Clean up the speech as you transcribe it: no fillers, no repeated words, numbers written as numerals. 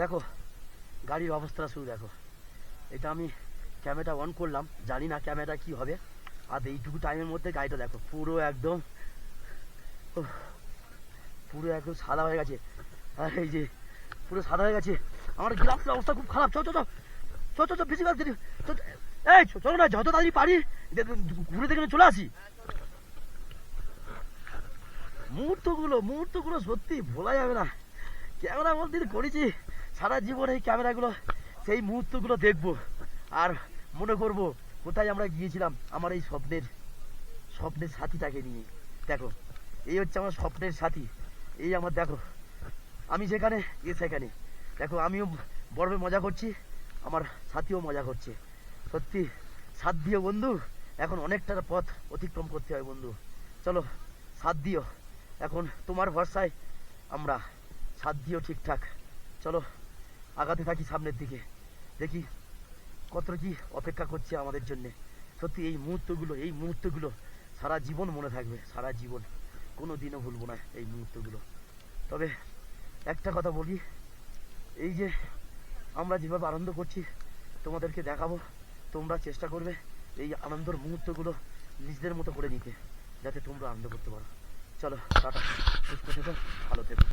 দেখো গাড়ির অবস্থাটা শুধু দেখো। এটা আমি ক্যামেরাটা অন করলাম, জানি না ক্যামেরাটা কি হবে। আর এইটুকু টাইমের মধ্যে গাড়িটা দেখো পুরো একদম পুরো একদম সাদা হয়ে গেছে। আর এই যে পুরো সাদা হয়ে গেছে। আমার গ্লাসের অবস্থা খুব খারাপ। চল চল চল চল চল চল বেশি গাছ দিদি। এই চলো না, যত তাড়াতাড়ি পারি ঘুরে দেখে চলে আসি। মুহূর্তগুলো সত্যি ভোলা যাবে না। ক্যামেরা বলতে করেছি সারা জীবন, এই ক্যামেরাগুলো সেই মুহূর্তগুলো দেখবো আর মনে করব কোথায় আমরা গিয়েছিলাম আমার এই স্বপ্নের সাথীটাকে নিয়ে। দেখো এই হচ্ছে আমার স্বপ্নের সাথী। এই আমার দেখো, আমি যেখানে এ সেখানে। দেখো আমিও বড় মজা করছি, আমার সাথীও মজা করছে। সত্যি সাথ দিও বন্ধু, এখন অনেকটা পথ অতিক্রম করতে হয় বন্ধু। চলো সাথ দিও, এখন তোমার ভরসায় আমরা। সাথ দিও ঠিকঠাক। চলো আগাতে থাকি সামনের দিকে, দেখি কত কি অপেক্ষা করছে আমাদের জন্যে। সত্যি এই মুহূর্তগুলো সারা জীবন মনে থাকবে, সারা জীবন কোনো দিনও ভুলবো না এই মুহূর্তগুলো। তবে একটা কথা বলি, এই যে আমরা যেভাবে আনন্দ করছি তোমাদেরকে দেখাবো, তোমরা চেষ্টা করবে এই আনন্দের মুহূর্তগুলো নিজেদের মতো করে নিতে, যাতে তোমরা আনন্দ করতে পারো। চলো টাটা, সুস্থ থেকো, ভালো থেকো।